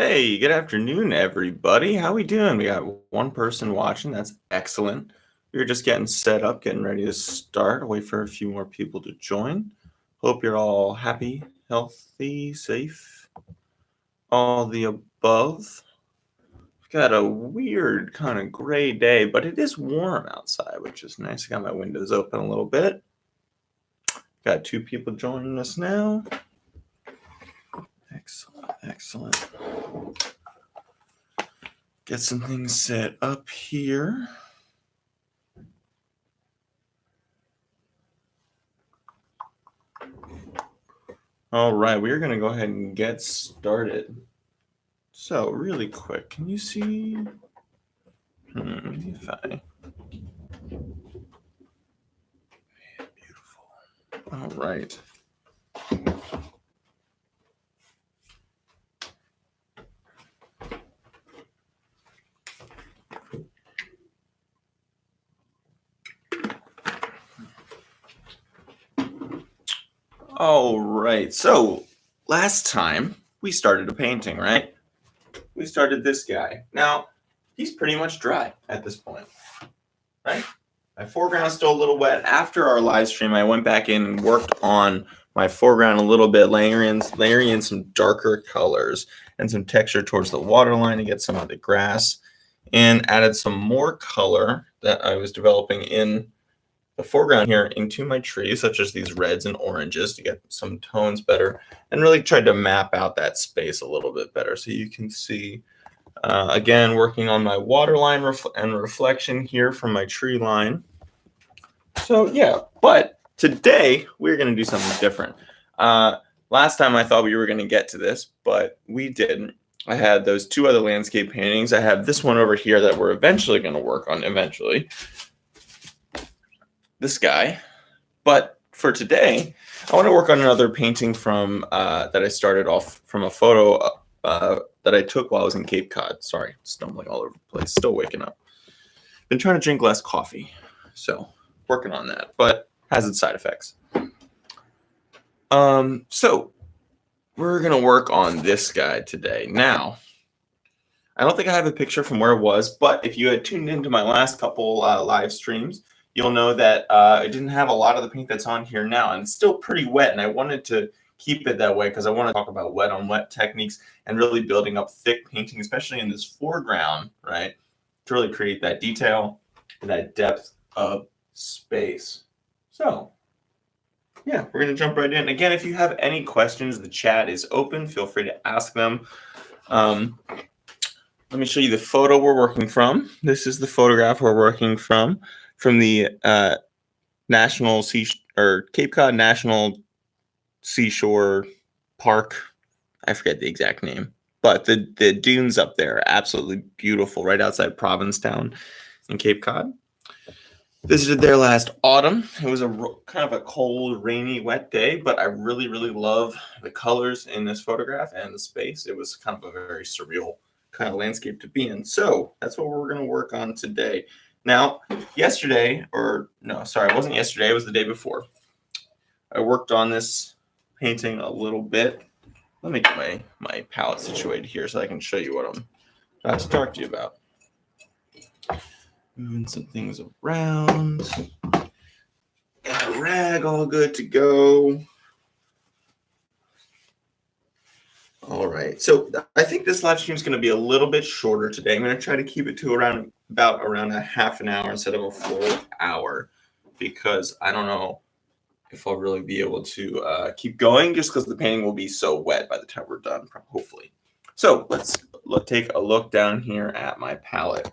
Hey, good afternoon, everybody. How we doing? We got one person watching. That's excellent. We're just getting set up, getting ready to start. Wait for a few more people to join. Hope you're all happy, healthy, safe, all the above. We've got a weird kind of gray day, but it is warm outside, which is nice. I got my windows open a little bit. Got two people joining us now. Excellent, excellent. Get some things set up here. All right, we're going to go ahead and get started. So, really quick, can you see? If I. Beautiful. All right. All right. So, last time we started a painting, right? We started this guy. Now, he's pretty much dry at this point, right? My foreground is still a little wet. After our live stream, I went back in and worked on my foreground a little bit, layering in some darker colors and some texture towards the waterline to get some of the grass, and added some more color that I was developing in the foreground here into my trees, such as these reds and oranges, to get some tones better, and really tried to map out that space a little bit better. So you can see, again, working on my waterline and reflection here from my tree line. So yeah, but today we're going to do something different. Last time I thought we were going to get to this, but we didn't. I had those two other landscape paintings. I have this one over here that we're eventually going to work on eventually. This guy. But for today, I want to work on another painting from that I started off from a photo that I took while I was in Cape Cod. Sorry, stumbling all over the place. Still waking up. Been trying to drink less coffee. So working on that, but has its side effects. So we're going to work on this guy today. Now, I don't think I have a picture from where it was, but if you had tuned into my last couple live streams, you'll know that I didn't have a lot of the paint that's on here now, and it's still pretty wet, and I wanted to keep it that way because I want to talk about wet on wet techniques and really building up thick painting, especially in this foreground, right, to really create that detail and that depth of space. So yeah, we're going to jump right in. Again, if you have any questions, the chat is open. Feel free to ask them. Let me show you the photo we're working from. This is the photograph we're working from the National Sea or Cape Cod National Seashore Park. I forget the exact name, but the dunes up there are absolutely beautiful, right outside Provincetown in Cape Cod. Visited there last autumn. It was a kind of a cold, rainy, wet day, but I really, really love the colors in this photograph and the space. It was kind of a very surreal kind of landscape to be in. So that's what we're going to work on today. Now, yesterday, or no, sorry, it wasn't yesterday. It was the day before. I worked on this painting a little bit. Let me get my palette situated here so I can show you what I'm about to talk to you about. Moving some things around. Got a rag all good to go. All right. So I think this live stream is going to be a little bit shorter today. I'm going to try to keep it to around a half an hour instead of a full hour, because I don't know if I'll really be able to keep going just because the painting will be so wet by the time we're done, hopefully. So let's take a look down here at my palette.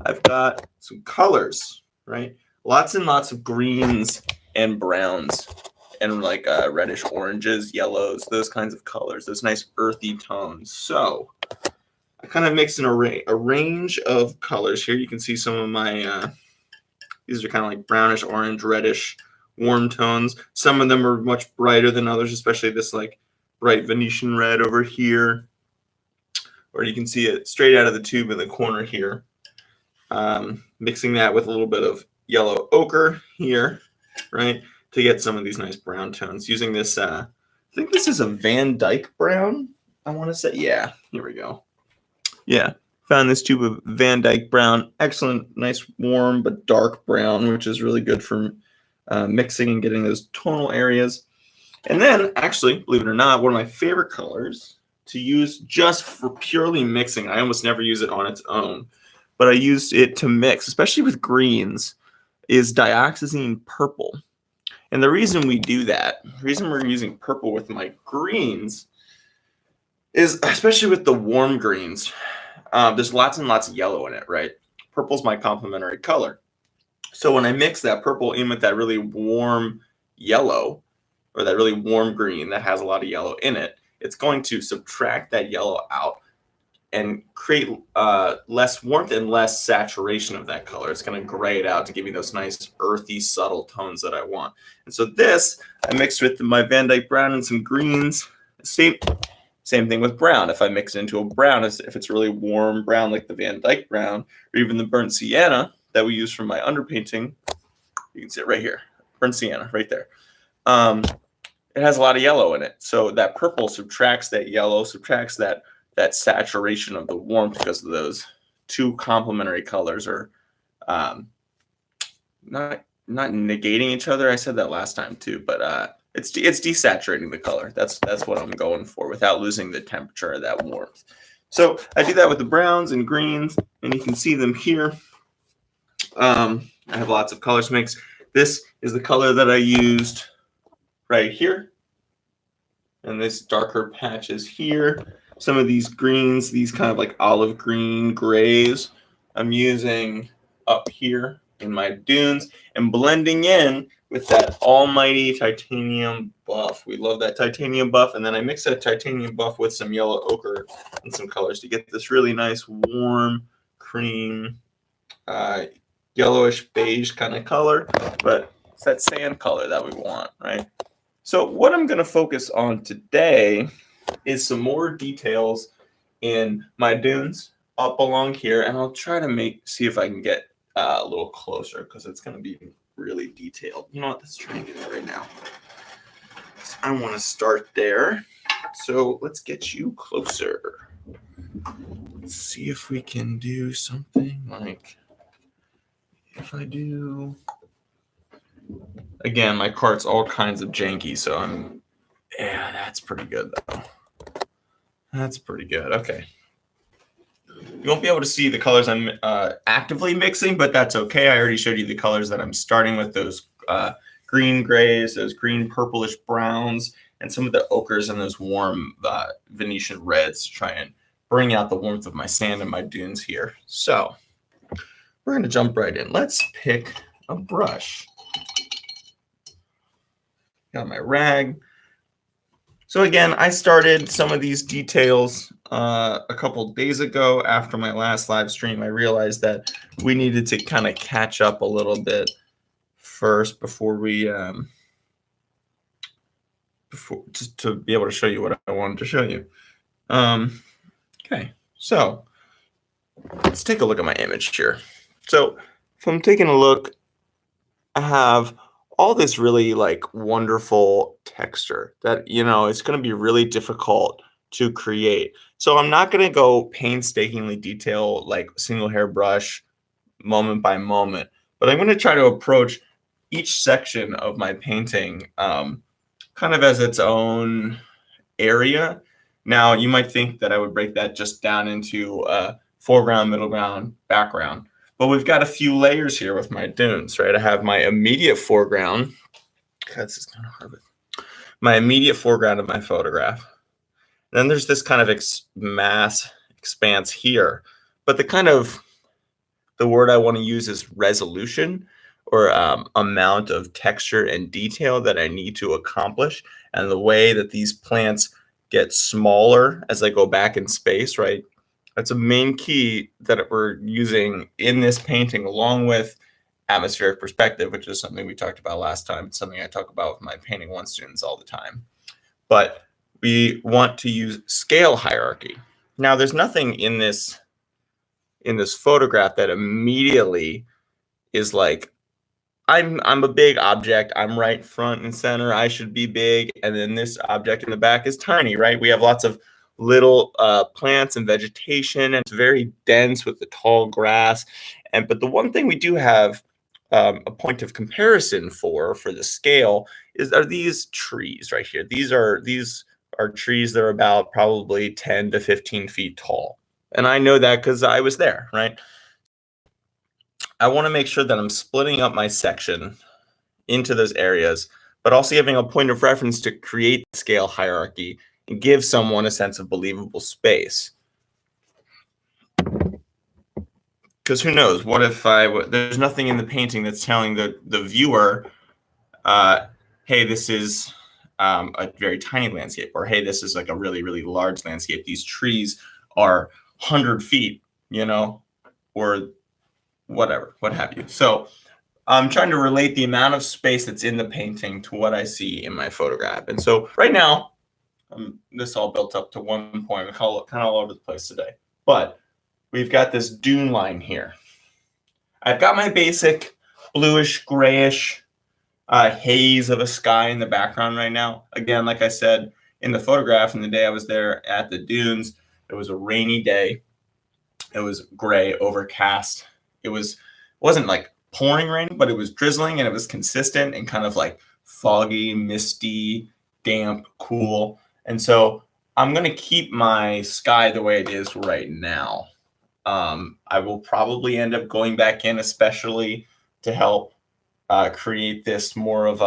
I've got some colors, right? Lots and lots of greens and browns and like reddish oranges, yellows, those kinds of colors, those nice earthy tones. So I kind of mixed in a range of colors here. You can see some of my, these are kind of like brownish, orange, reddish, warm tones. Some of them are much brighter than others, especially this like bright Venetian red over here. Or you can see it straight out of the tube in the corner here. Mixing that with a little bit of yellow ochre here, right, to get some of these nice brown tones. Using this, I think this is a Van Dyke brown, I want to say. Yeah, here we go. Yeah, found this tube of Van Dyke brown. Excellent, nice, warm but dark brown, which is really good for mixing and getting those tonal areas. And then, actually, believe it or not, one of my favorite colors to use just for purely mixing. I almost never use it on its own, but I use it to mix, especially with greens, is dioxazine purple. And the reason we do that, the reason we're using purple with my greens, is especially with the warm greens. There's lots and lots of yellow in it, right? Purple's my complementary color. So when I mix that purple in with that really warm yellow, or that really warm green that has a lot of yellow in it, it's going to subtract that yellow out and create less warmth and less saturation of that color. It's going to gray it out to give me those nice earthy, subtle tones that I want. And so this, I mixed with my Van Dyke brown and some greens. Same thing with brown. If I mix it into a brown, if it's really warm brown like the Van Dyke brown, or even the burnt sienna that we use for my underpainting, you can see it right here, burnt sienna right there. It has a lot of yellow in it. So that purple subtracts that yellow, subtracts that saturation of the warmth, because of those two complementary colors are not negating each other. I said that last time too, but it's desaturating the color. That's what I'm going for without losing the temperature of that warmth. So I do that with the browns and greens, and you can see them here. I have lots of colors mixed. This is the color that I used right here, and this darker patches here. Some of these greens, these kind of like olive green grays, I'm using up here in my dunes and blending in with that almighty titanium buff. We love that titanium buff. And then I mix that titanium buff with some yellow ochre and some colors to get this really nice warm cream, yellowish beige kind of color, but it's that sand color that we want, right? So what I'm going to focus on today is some more details in my dunes up along here, and I'll try to see if I can get a little closer, because it's going to be really detailed. You know what? Let's try and get it right now. I want to start there. So let's get you closer. Let's see if we can do something like, if I do, again, my cart's all kinds of janky, so yeah, that's pretty good though. That's pretty good. Okay. You won't be able to see the colors I'm actively mixing, but that's okay. I already showed you the colors that I'm starting with, those green grays, those green purplish browns, and some of the ochres and those warm Venetian reds to try and bring out the warmth of my sand and my dunes here. So we're going to jump right in. Let's pick a brush. Got my rag. So again, I started some of these details a couple days ago after my last live stream. I realized that we needed to kind of catch up a little bit first before we just to be able to show you what I wanted to show you. Okay, so let's take a look at my image here. So if I'm taking a look, I have all this really like wonderful texture that, you know, it's going to be really difficult to create. So I'm not going to go painstakingly detail like single hair brush moment by moment, but I'm going to try to approach each section of my painting kind of as its own area. Now, you might think that I would break that just down into foreground, middle ground, background. But we've got a few layers here with my dunes, right? I have my immediate foreground. God, this is kind of hard. My immediate foreground of my photograph. Then there's this kind of mass expanse here. But the word I want to use is resolution, or amount of texture and detail that I need to accomplish. And the way that these plants get smaller as I go back in space, right? That's a main key that we're using in this painting, along with atmospheric perspective, which is something we talked about last time. It's something I talk about with my Painting One students all the time. But we want to use scale hierarchy. Now, there's nothing in this photograph that immediately is like, I'm a big object. I'm right front and center. I should be big. And then this object in the back is tiny, right? We have lots of little plants and vegetation, and it's very dense with the tall grass. But the one thing we do have a point of comparison for the scale are these trees right here. These are trees that are about probably 10 to 15 feet tall. And I know that because I was there, right? I want to make sure that I'm splitting up my section into those areas, but also having a point of reference to create the scale hierarchy and give someone a sense of believable space. Because who knows? What if there's nothing in the painting that's telling the viewer, hey, this is a very tiny landscape, or hey, this is like a really, really large landscape. These trees are 100 feet, or whatever, what have you. So I'm trying to relate the amount of space that's in the painting to what I see in my photograph. And so right now, this all built up to one point. We're kind of all over the place today. But we've got this dune line here. I've got my basic bluish, grayish haze of a sky in the background right now. Again, like I said, in the photograph, in the day I was there at the dunes, it was a rainy day. It was gray, overcast. It wasn't like pouring rain, but it was drizzling, and it was consistent and kind of like foggy, misty, damp, cool. And so I'm going to keep my sky the way it is right now. I will probably end up going back in, especially to help create this more of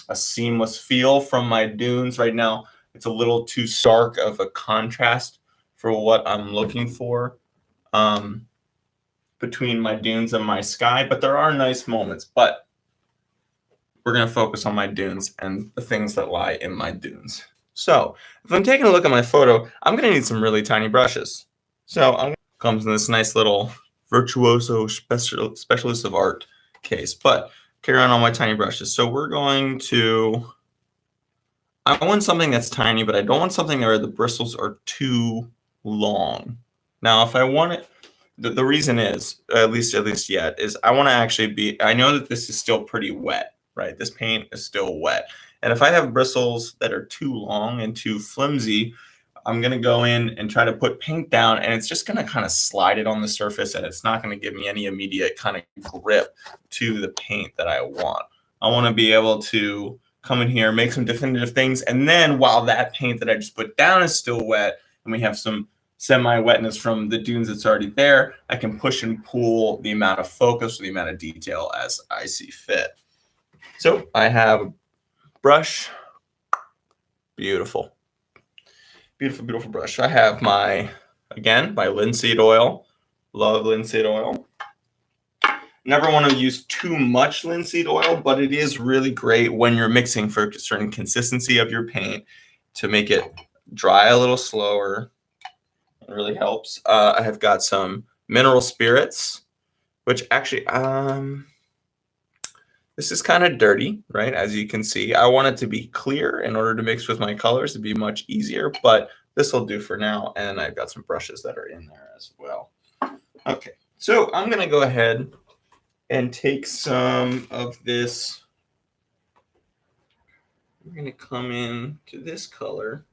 a seamless feel from my dunes. Right now, it's a little too stark of a contrast for what I'm looking for between my dunes and my sky, but there are nice moments. But we're going to focus on my dunes and the things that lie in my dunes. So if I'm taking a look at my photo, I'm going to need some really tiny brushes. So comes in this nice little Virtuoso Specialist of Art case, but carry on my tiny brushes. So we're going to, I want something that's tiny, but I don't want something where the bristles are too long. Now, if I want it, the reason is, at least yet, is I want to actually I know that this is still pretty wet, right? This paint is still wet. And if I have bristles that are too long and too flimsy, I'm going to go in and try to put paint down, and it's just going to kind of slide it on the surface, and it's not going to give me any immediate kind of grip to the paint that I want. I want to be able to come in here, make some definitive things, and then while that paint that I just put down is still wet, and we have some semi-wetness from the dunes that's already there, I can push and pull the amount of focus or the amount of detail as I see fit. So I have a brush. Beautiful. Beautiful, beautiful brush. I have my linseed oil. Love linseed oil. Never want to use too much linseed oil, but it is really great when you're mixing for a certain consistency of your paint to make it dry a little slower. It really helps. I have got some mineral spirits, which actually, this is kind of dirty, right? As you can see, I want it to be clear in order to mix with my colors to be much easier, but this will do for now. And I've got some brushes that are in there as well. Okay, so I'm going to go ahead and take some of this. We're going to come in to this color.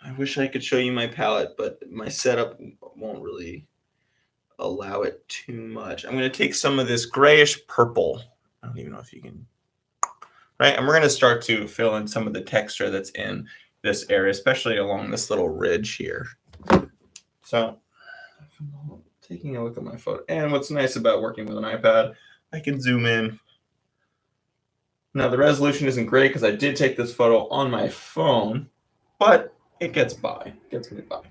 I wish I could show you my palette, but my setup won't really allow it too much. I'm going to take some of this grayish purple. I don't even know if you can, right? And we're going to start to fill in some of the texture that's in this area, especially along this little ridge here. So taking a look at my photo. And what's nice about working with an iPad, I can zoom in. Now the resolution isn't great because I did take this photo on my phone, but it gets me by.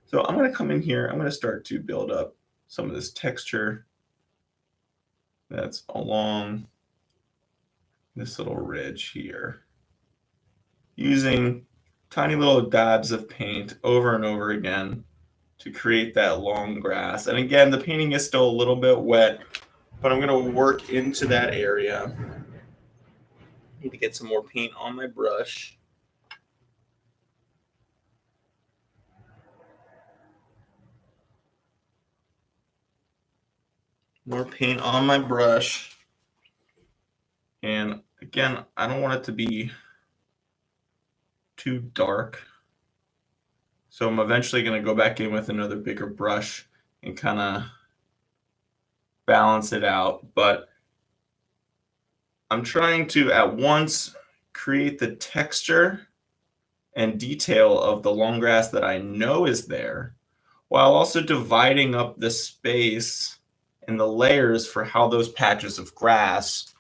So I'm going to come in here. I'm going to start to build up some of this texture that's along this little ridge here, using tiny little dabs of paint over and over again to create that long grass. And again, the painting is still a little bit wet, but I'm going to work into that area. I need to get some more paint on my brush. More paint on my brush. And again, I don't want it to be too dark. So I'm eventually going to go back in with another bigger brush and kind of balance it out. But I'm trying to at once create the texture and detail of the long grass that I know is there, while also dividing up the space and the layers for how those patches of grass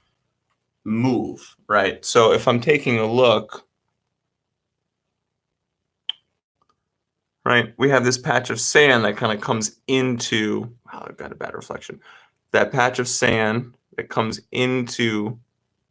move, right? So if I'm taking a look, right, we have this patch of sand that kind of comes into, wow, I've got a bad reflection. That patch of sand that comes into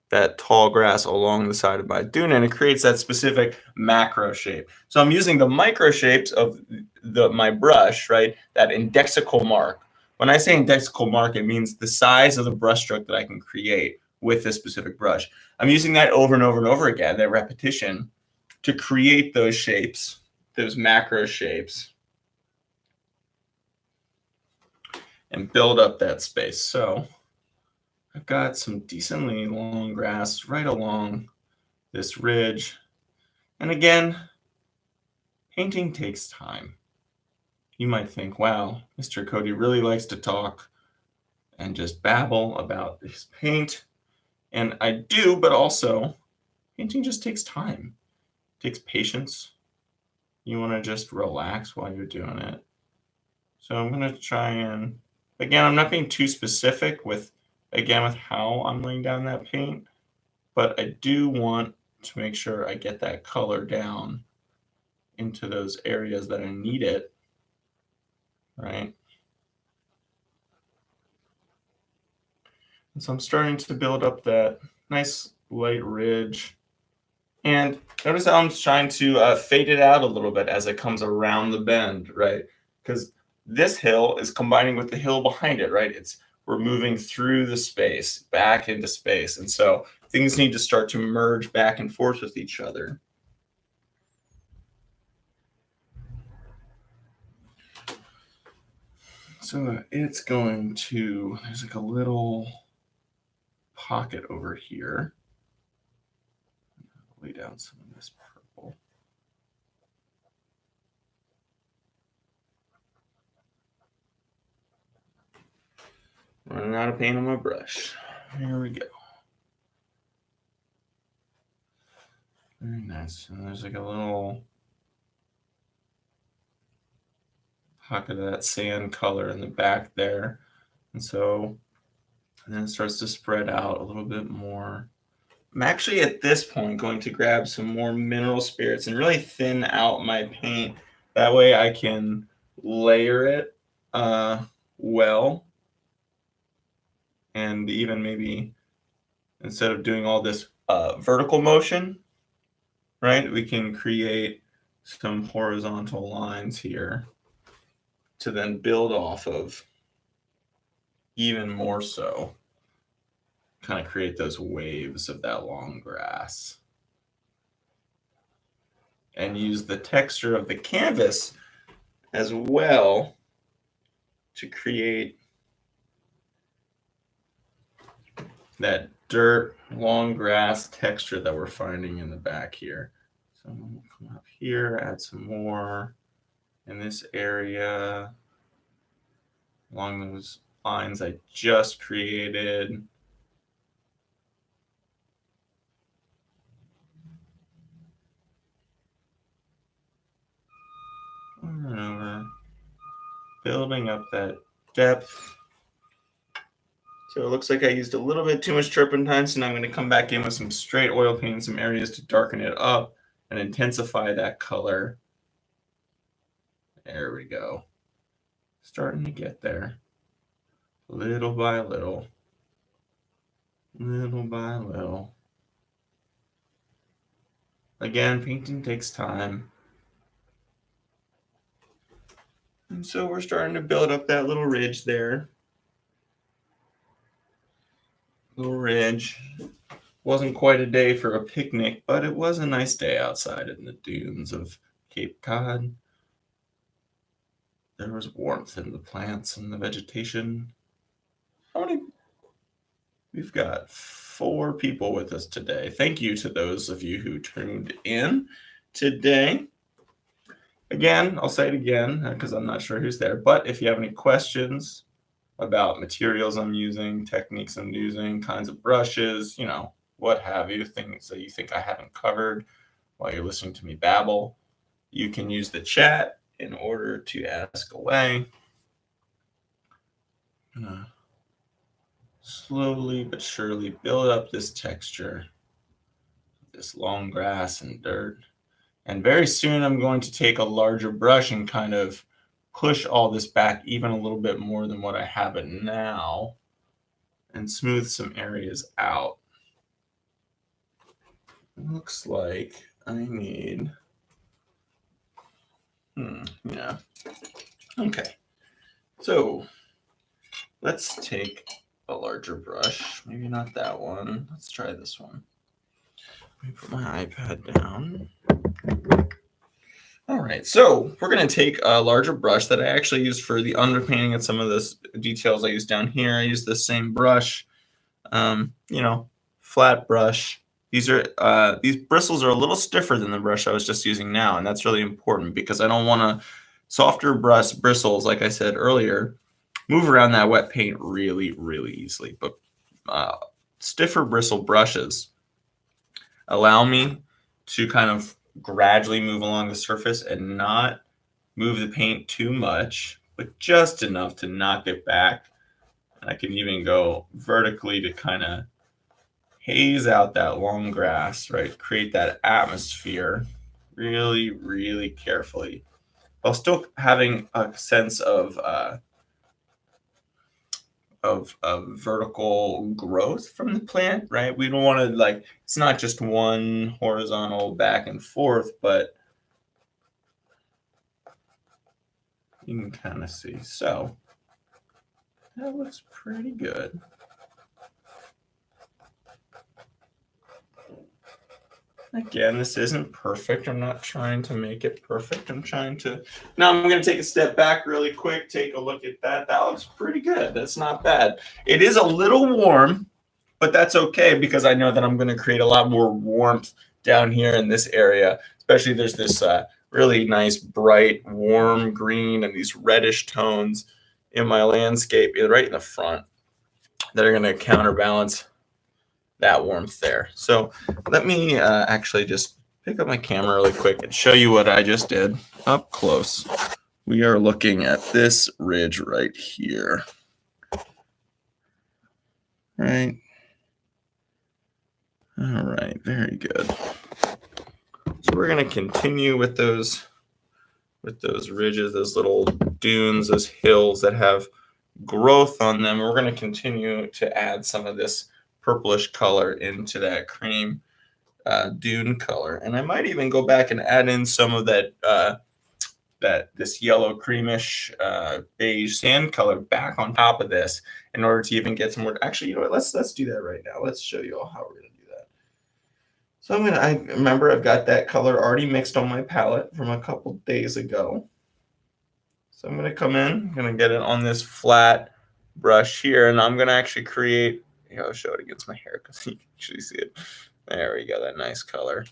that tall grass along the side of my dune, and it creates that specific macro shape. So I'm using the micro shapes of my brush, right? That indexical mark. When I say indexical mark, it means the size of the brush stroke that I can create with this specific brush. I'm using that over and over and over again, that repetition, to create those shapes, those macro shapes, and build up that space. So I've got some decently long grass right along this ridge. And again, painting takes time. You might think, wow, Mr. Cody really likes to talk and just babble about his paint. And I do, but also painting just takes time. It takes patience. You want to just relax while you're doing it. So I'm going to try and, again, I'm not being too specific with how I'm laying down that paint, but I do want to make sure I get that color down into those areas that I need it, right? And so I'm starting to build up that nice light ridge. And notice how I'm trying to fade it out a little bit as it comes around the bend, right? Because this hill is combining with the hill behind it, right? We're moving through the space, back into space. And so things need to start to merge back and forth with each other. So it's going to, there's like a little pocket over here. Lay down some of this purple. Running out of paint on my brush. Here we go. Very nice. And there's like a little pocket of that sand color in the back there. And then it starts to spread out a little bit more. I'm actually at this point going to grab some more mineral spirits and really thin out my paint. That way I can layer it well. And even maybe instead of doing all this vertical motion, right, we can create some horizontal lines here to then build off of even more so. Kind of create those waves of that long grass. And use the texture of the canvas as well to create that dirt, long grass texture that we're finding in the back here. So I'm going to come up here, add some more in this area along those lines I just created. Over and over, building up that depth. So it looks like I used a little bit too much turpentine, so now I'm going to come back in with some straight oil paint in some areas to darken it up and intensify that color. There we go. Starting to get there. Little by little. Little by little. Again, painting takes time. And so we're starting to build up that little ridge there. Little ridge. Wasn't quite a day for a picnic, but it was a nice day outside in the dunes of Cape Cod. There was warmth in the plants and the vegetation. How many? We've got 4 people with us today. Thank you to those of you who tuned in today. Again, I'll say it again because I'm not sure who's there. But if you have any questions about materials I'm using, techniques I'm using, kinds of brushes, what have you, things that you think I haven't covered while you're listening to me babble, you can use the chat in order to ask away. I'm gonna slowly but surely build up this texture, this long grass and dirt. And very soon I'm going to take a larger brush and kind of push all this back even a little bit more than what I have it now and smooth some areas out. Looks like I need, yeah. Okay, so let's take a larger brush. Maybe not that one. Let's try this one. Let me put my iPad down. All right, so we're going to take a larger brush that I actually used for the underpainting and some of the details I used down here. I used the same brush, flat brush. These bristles are a little stiffer than the brush I was just using now, and that's really important because I don't want to softer bristles, like I said earlier, move around that wet paint really, really easily. But stiffer bristle brushes allow me to kind of gradually move along the surface and not move the paint too much, but just enough to knock it back. And I can even go vertically to kind of haze out that long grass, right? Create that atmosphere really, really carefully, while still having a sense of vertical growth from the plant, right? We don't want to it's not just one horizontal back and forth, but you can kind of see. So that looks pretty good. Again, this isn't perfect. I'm not trying to make it perfect. Now I'm going to take a step back really quick, take a look at that. That looks pretty good. That's not bad. It is a little warm, but that's okay because I know that I'm going to create a lot more warmth down here in this area. Especially there's this really nice, bright, warm green and these reddish tones in my landscape right in the front that are going to counterbalance that warmth there. So let me actually just pick up my camera really quick and show you what I just did up close. We are looking at this ridge right here. Right. All right, very good. So we're going to continue with those ridges, those little dunes, those hills that have growth on them. We're going to continue to add some of this purplish color into that cream dune color, and I might even go back and add in some of that this yellow creamish beige sand color back on top of this in order to even get some more. Actually, you know what? Let's do that right now. Let's show you all how we're gonna do that. So I remember I've got that color already mixed on my palette from a couple days ago. So I'm gonna come in, I'm gonna get it on this flat brush here, and I'm gonna actually create. I'll show it against my hair because you can actually see it. There we go, that nice color.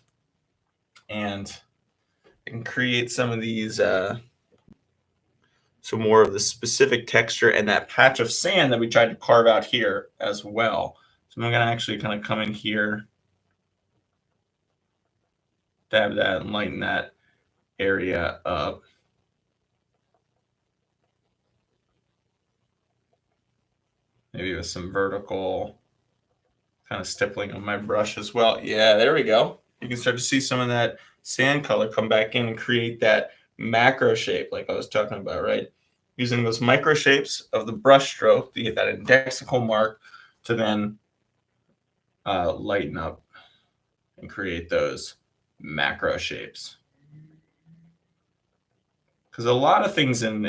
And I can create some of these, some more of the specific texture and that patch of sand that we tried to carve out here as well. So I'm going to actually kind of come in here, dab that and lighten that area up. Maybe with some vertical kind of stippling on my brush as well. Yeah, there we go. You can start to see some of that sand color come back in and create that macro shape like I was talking about, right? Using those micro shapes of the brush stroke to get that indexical mark to then lighten up and create those macro shapes. Because a lot of things in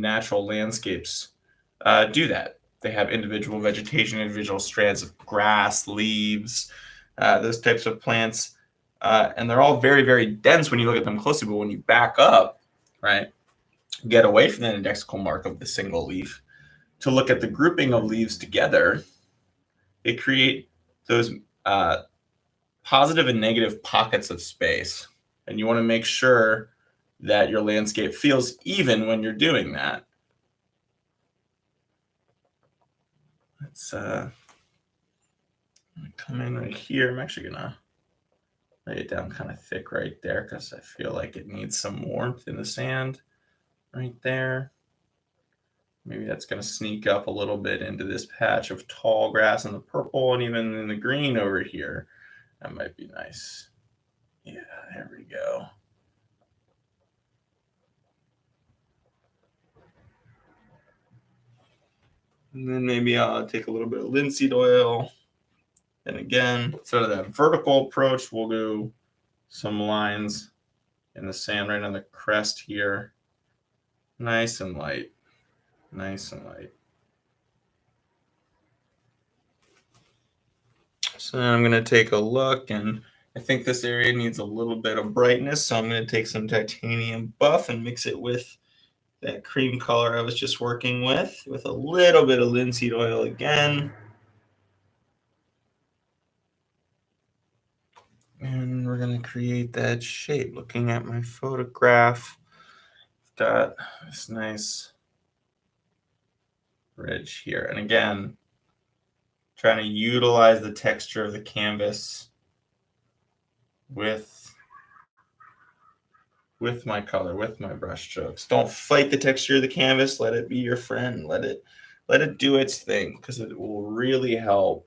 natural landscapes do that. They have individual vegetation, individual strands of grass, leaves, those types of plants. And they're all very, very dense when you look at them closely. But when you back up, right, get away from the indexical mark of the single leaf to look at the grouping of leaves together, they create those positive and negative pockets of space. And you want to make sure that your landscape feels even when you're doing that. Let's come in right here. I'm actually gonna lay it down kind of thick right there because I feel like it needs some warmth in the sand right there. Maybe that's going to sneak up a little bit into this patch of tall grass in the purple and even in the green over here. That might be nice. Yeah, there we go. And then maybe I'll take a little bit of linseed oil. And again, instead of that vertical approach, we'll do some lines in the sand right on the crest here. Nice and light. Nice and light. So then I'm going to take a look, and I think this area needs a little bit of brightness. So I'm going to take some titanium buff and mix it with that cream color I was just working with a little bit of linseed oil again. And we're going to create that shape. Looking at my photograph, got this nice ridge here. And again, trying to utilize the texture of the canvas with my color, with my brush strokes. Don't fight the texture of the canvas. Let it be your friend. Let it do its thing, because it will really help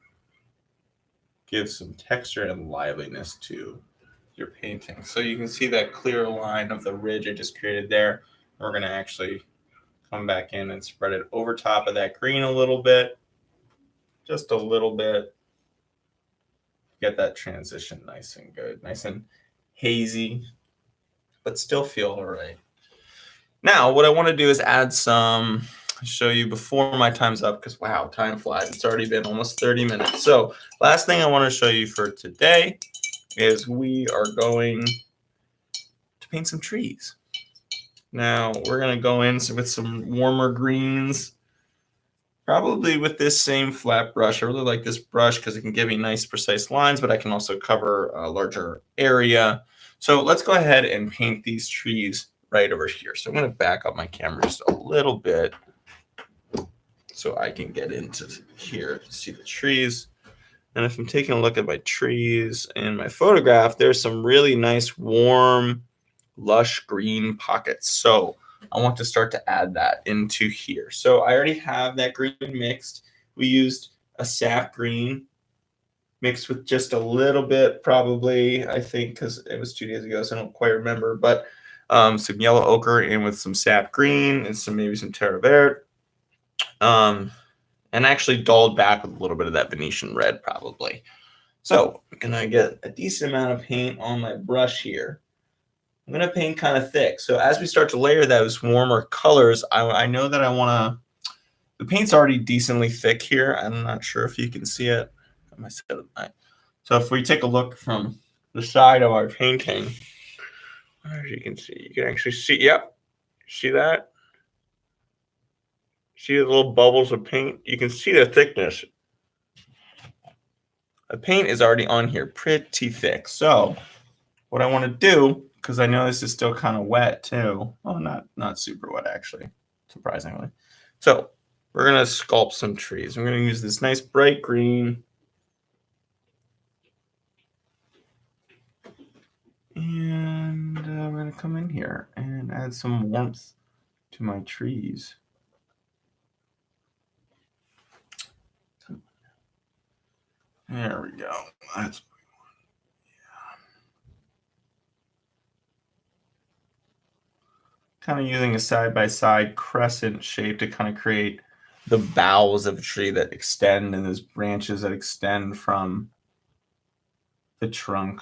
give some texture and liveliness to your painting. So you can see that clear line of the ridge I just created there. We're going to actually come back in and spread it over top of that green a little bit, just a little bit. Get that transition nice and good, nice and hazy, but still feel all right. Now, what I want to do is add some, show you before my time's up, because wow, time flies. It's already been almost 30 minutes. So last thing I want to show you for today is we are going to paint some trees. Now, we're going to go in with some warmer greens, probably with this same flat brush. I really like this brush because it can give me nice, precise lines, but I can also cover a larger area. So let's go ahead and paint these trees right over here. So I'm going to back up my camera just a little bit so I can get into here to see the trees. And if I'm taking a look at my trees in my photograph, there's some really nice, warm, lush green pockets. So I want to start to add that into here. So I already have that green mixed. We used a sap green mixed with just a little bit, probably, I think, because it was 2 days ago, so I don't quite remember, but some yellow ochre in with some sap green and maybe some terre verte. And actually dulled back with a little bit of that Venetian red, probably. So I'm going to get a decent amount of paint on my brush here. I'm going to paint kind of thick. So as we start to layer those warmer colors, I know that I want to, the paint's already decently thick here. I'm not sure if you can see it. So if we take a look from the side of our painting, as you can see, you can actually see, yep, see that? See the little bubbles of paint? You can see the thickness. The paint is already on here pretty thick. So what I want to do, because I know this is still kind of wet too. Well, not super wet actually, surprisingly. So we're going to sculpt some trees. I'm going to use this nice bright green. And I'm going to come in here and add some warmth to my trees. There we go. That's what we want. Yeah. Kind of using a side-by-side crescent shape to kind of create the boughs of a tree that extend, and those branches that extend from the trunk.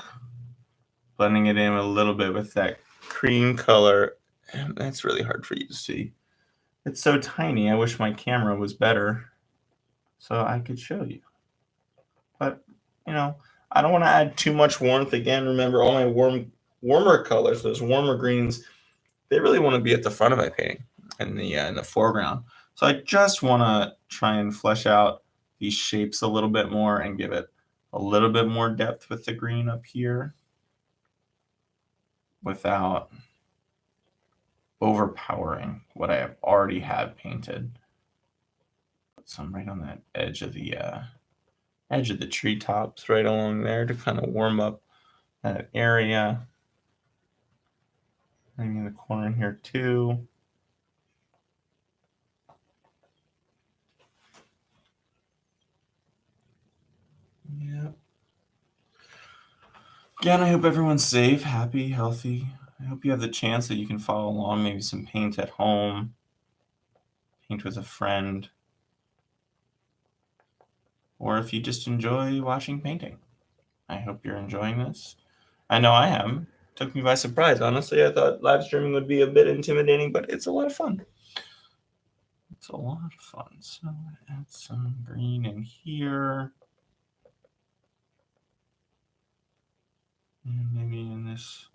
Blending it in a little bit with that cream color. And that's really hard for you to see. It's so tiny. I wish my camera was better so I could show you. But, you know, I don't want to add too much warmth. Again, remember all my warmer colors, those warmer greens, they really want to be at the front of my painting in the foreground. So I just want to try and flesh out these shapes a little bit more and give it a little bit more depth with the green up here without overpowering what I have already had painted. Put some right on that edge of the treetops right along there to kind of warm up that area. Maybe in the corner here too. Yeah. Again, I hope everyone's safe, happy, healthy. I hope you have the chance that you can follow along, maybe some paint at home, paint with a friend, or if you just enjoy watching painting. I hope you're enjoying this. I know I am. Took me by surprise. Honestly, I thought live streaming would be a bit intimidating, but it's a lot of fun. It's a lot of fun. So add some green in here. And maybe in this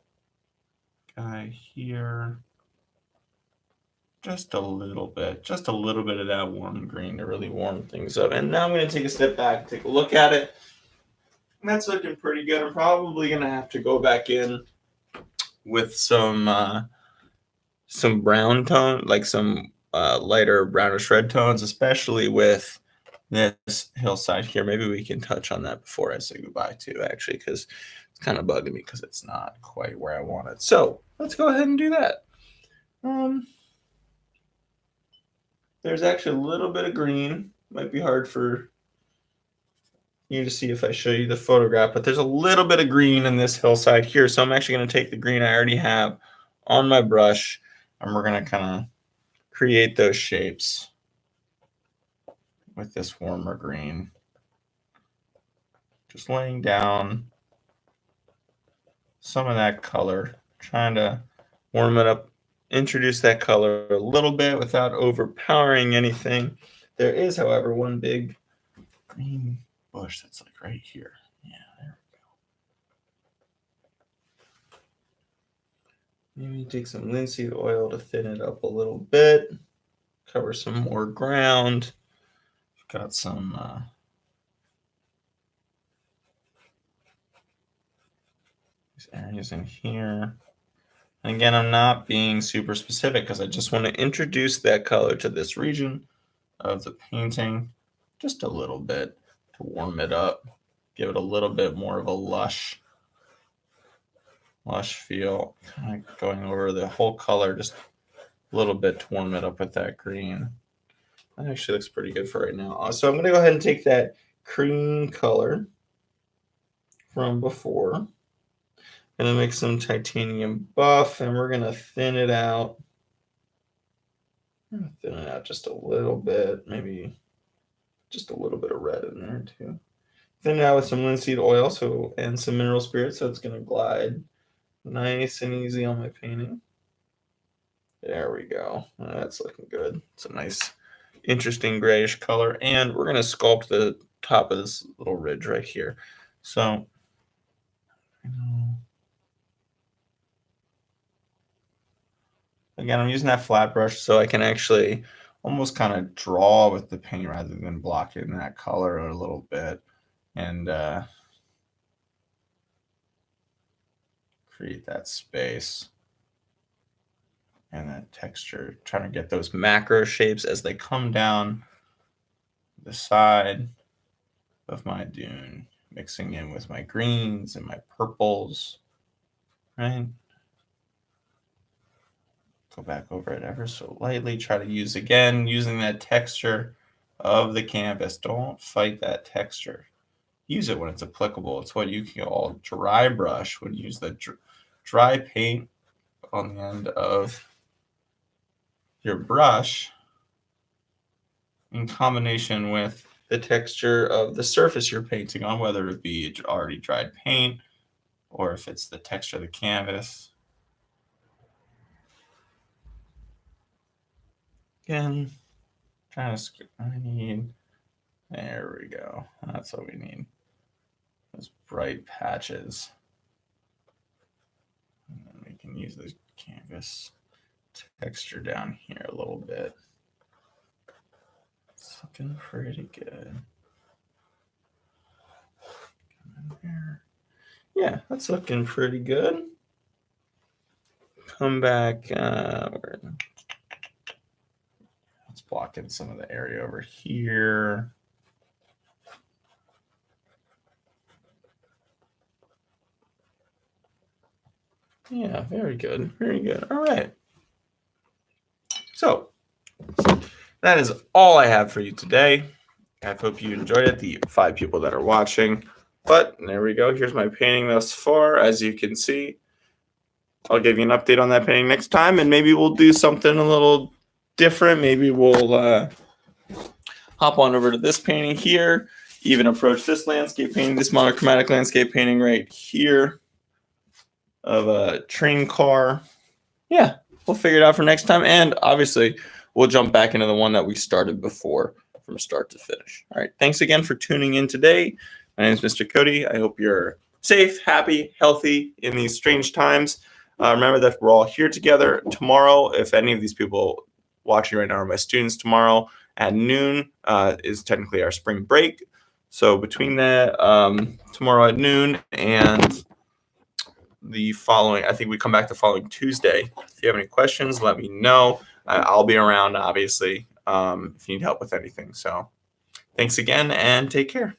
guy here. Just a little bit of that warm green to really warm things up. And now I'm going to take a step back, take a look at it. And that's looking pretty good. I'm probably going to have to go back in with some brown tone, like some lighter brownish red tones, especially with this hillside here. Maybe we can touch on that before I say goodbye too, actually, because it's kind of bugging me because it's not quite where I want it. So let's go ahead and do that. There's actually a little bit of green. Might be hard for you to see if I show you the photograph, but there's a little bit of green in this hillside here. So I'm actually going to take the green I already have on my brush, and we're going to kind of create those shapes with this warmer green. Just laying down some of that color, trying to warm it up, introduce that color a little bit without overpowering anything. There is, however, one big green bush that's like right here. Yeah, there we go. Maybe take some linseed oil to thin it up a little bit, cover some more ground. Got some these areas in here. And again, I'm not being super specific because I just want to introduce that color to this region of the painting just a little bit to warm it up, give it a little bit more of a lush feel. Kind of going over the whole color just a little bit to warm it up with that green. That actually looks pretty good for right now. So I'm going to go ahead and take that cream color from before. Gonna make some titanium buff, and we're gonna thin it out. Thin it out just a little bit, maybe just a little bit of red in there too. Thin it out with some linseed oil, and some mineral spirits, so it's gonna glide nice and easy on my painting. There we go. That's looking good. It's a nice, interesting grayish color, and we're gonna sculpt the top of this little ridge right here. So. Again, I'm using that flat brush so I can actually almost kind of draw with the paint rather than block in that color a little bit and create that space and that texture. Trying to get those macro shapes as they come down the side of my dune, mixing in with my greens and my purples, right? Go back over it ever so lightly. Try to using that texture of the canvas. Don't fight that texture. Use it when it's applicable. It's what you can call dry brush when you use the dry paint on the end of your brush in combination with the texture of the surface you're painting on, whether it be already dried paint or if it's the texture of the canvas. Again, trying to there we go. That's what we need. Those bright patches. And then we can use the canvas texture down here a little bit. It's looking pretty good. Come in here. Yeah, that's looking pretty good. come back. Let's block in some of the area over here. Yeah, very good. Very good. All right. So that is all I have for you today. I hope you enjoyed it, the 5 people that are watching. But there we go. Here's my painting thus far. As you can see, I'll give you an update on that painting next time, and maybe we'll do something a little different. Maybe we'll hop on over to this painting here, even approach this landscape painting, this monochromatic landscape painting right here of a train car. Yeah, we'll figure it out for next time. And obviously, we'll jump back into the one that we started before from start to finish. All right. Thanks again for tuning in today. My name is Mr. Cody. I hope you're safe, happy, healthy in these strange times. Remember that we're all here together tomorrow. If any of these people watching right now are my students, tomorrow at noon is technically our spring break. So between that, tomorrow at noon and the following, I think we come back the following Tuesday. If you have any questions, let me know. I'll be around, obviously, if you need help with anything. So thanks again and take care.